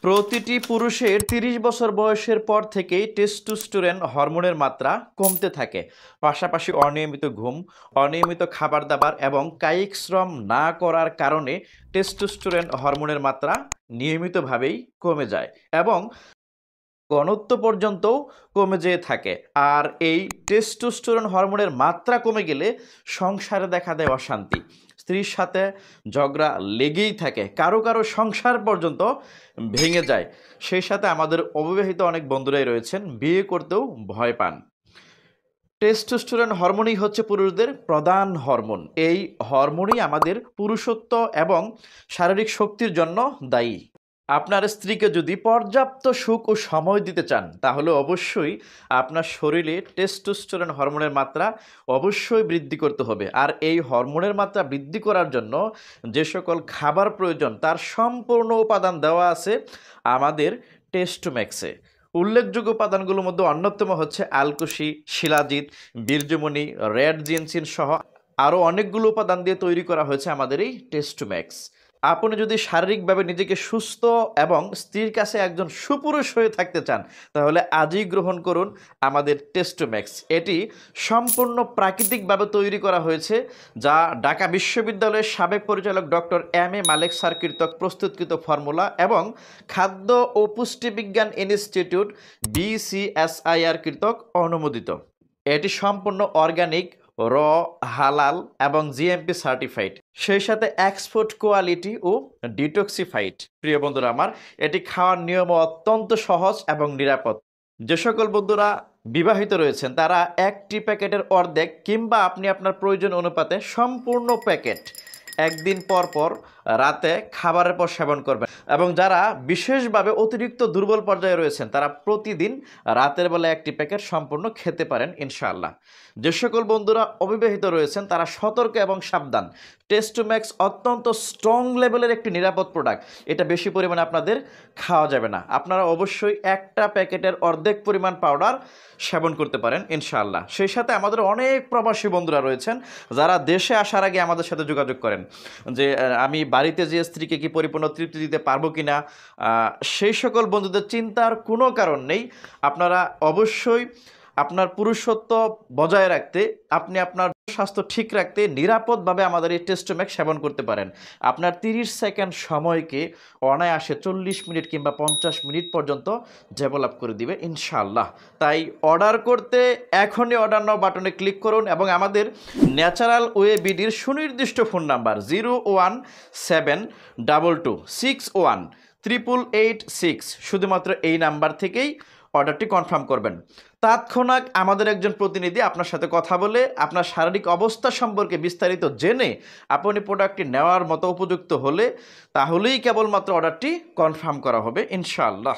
প্রতিটি পুরুষের ৩০ বছর বয়সের পর থেকেই টেস্টোস্টেরন হরমোনের মাত্রা কমতে থাকে। পাশাপাশি অনিয়মিত ঘুম, অনিয়মিত খাবার দাবার এবং কায়িক শ্রম না করার কারণে টেস্টোস্টেরন হরমোনের মাত্রা নিয়মিতভাবেই কমে যায় এবং ঘনত্ব পর্যন্তও কমে যেয়ে থাকে। আর এই টেস্টোস্টেরন হরমোনের মাত্রা কমে গেলে সংসারে দেখা দেয় অশান্তি, স্ত্রীর সাথে ঝগড়া লেগেই থাকে, কারো কারো সংসার পর্যন্ত ভেঙে যায়। সেই সাথে আমাদের অবিবাহিত অনেক বন্ধুরাই রয়েছেন, বিয়ে করতেও ভয় পান। টেস্টোস্টেরন হরমোনই হচ্ছে পুরুষদের প্রধান হরমোন। এই হরমোনই আমাদের পুরুষত্ব এবং শারীরিক শক্তির জন্য দায়ী। আপনার স্ত্রীকে যদি পর্যাপ্ত সুখ ও সময় দিতে চান, তাহলে অবশ্যই আপনার শরীরে টেস্টোস্টেরন হরমোনের মাত্রা অবশ্যই বৃদ্ধি করতে হবে। আর এই হরমোনের মাত্রা বৃদ্ধি করার জন্য যে সকল খাবার প্রয়োজন তার সম্পূর্ণ উপাদান দেওয়া আছে আমাদের টেস্টোম্যাক্সে। উল্লেখযোগ্য উপাদানগুলোর মধ্যে অন্যতম হচ্ছে আলকুশি, শিলাজিৎ, বীর্যমণি, রেড জিনসিন সহ আরও অনেকগুলো উপাদান দিয়ে তৈরি করা হয়েছে আমাদের এই টেস্টোম্যাক্স। আপনি যদি শারীরিকভাবে নিজেকে সুস্থ এবং স্ত্রীর কাছে একজন সুপুরুষ হয়ে থাকতে চান, তাহলে আজই গ্রহণ করুন আমাদের টেস্টোম্যাক্স। এটি সম্পূর্ণ প্রাকৃতিকভাবে তৈরি করা হয়েছে, যা ঢাকা বিশ্ববিদ্যালয়ের সাবেক পরিচালক ডক্টর এম.এ. মালেক স্যার কর্তৃক প্রস্তুতকৃত ফর্মুলা এবং খাদ্য ও পুষ্টিবিজ্ঞান ইনস্টিটিউট BCSIR কর্তৃক অনুমোদিত। এটি সম্পূর্ণ অর্গানিক, র, হালাল এবং জিএমপি সার্টিফাইড, সেই সাথে এক্সপোর্ট কোয়ালিটি ও ডিটক্সিফাইড। প্রিয় বন্ধুরা আমার, এটি খাওয়ার নিয়ম অত্যন্ত সহজ এবং নিরাপদ। যে সকল বন্ধুরা বিবাহিত রয়েছেন তারা একটি প্যাকেটের অর্ধেক কিংবা আপনি আপনার প্রয়োজন অনুপাতে সম্পূর্ণ প্যাকেট একদিন পর পর রাতে খাবারের পর সেবন করবেন। এবং যারা বিশেষভাবে অতিরিক্ত দুর্বল পর্যায়ে রয়েছেন তারা প্রতিদিন রাতের বেলা একটি প্যাকেট সম্পূর্ণ খেতে পারেন ইনশাআল্লাহ। যে সকল বন্ধুরা অবিবাহিত রয়েছেন তারা সতর্ক এবং সাবধান। টেস্টোম্যাক্স অত্যন্ত স্ট্রং লেভেলের একটি নিরাপদ প্রোডাক্ট। এটা বেশি পরিমাণে আপনাদের খাওয়া যাবে না। আপনারা অবশ্যই একটা প্যাকেটের অর্ধেক পরিমাণ পাউডার সেবন করতে পারেন ইনশাআল্লাহ। সেই সাথে আমাদের অনেক প্রবাসী বন্ধুরা রয়েছেন যারা দেশে আসার আগে আমাদের সাথে যোগাযোগ করেন যে আমি বাড়িতে যে স্ত্রীকে কি পরিপূর্ণ তৃপ্তি দিতে পারবো কিনা। সেই সকল বন্ধুদের চিন্তার কোনো কারণ নেই। আপনারা অবশ্যই আপনার পুরুষত্ব বজায় রাখতে, আপনি আপনার স্বাস্থ্য ঠিক রাখতে নিরাপদভাবে আমাদের এই টেস্টোম্যাক্স সেবন করতে পারেন। আপনার 30 সেকেন্ড সময়কে অনায়াসে 40 মিনিট কিংবা 50 মিনিট পর্যন্ত ডেভেলপ করে দিবে ইনশাআল্লাহ। তাই অর্ডার করতে এখনই অর্ডার নাও বাটনে ক্লিক করুন এবং আমাদের ন্যাচারাল ওয়ে বিডির সুনির্দিষ্ট ফোন নাম্বার 01722618886 শুধুমাত্র এই নাম্বার থেকেই অর্ডারটি কনফার্ম করবেন। তৎক্ষণাৎ আমাদের একজন প্রতিনিধি আপনার সাথে কথা বলে আপনার শারীরিক অবস্থা সম্পর্কে বিস্তারিত জেনে আপনি প্রোডাক্টটি নেওয়ার মতো উপযুক্ত হলে তাহলেই কেবলমাত্র অর্ডারটি কনফার্ম করা হবে ইনশাআল্লাহ।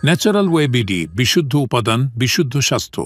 ন্যাচারাল ওয়ে বিডি, বিশুদ্ধ উপাদান, বিশুদ্ধ স্বাস্থ্য।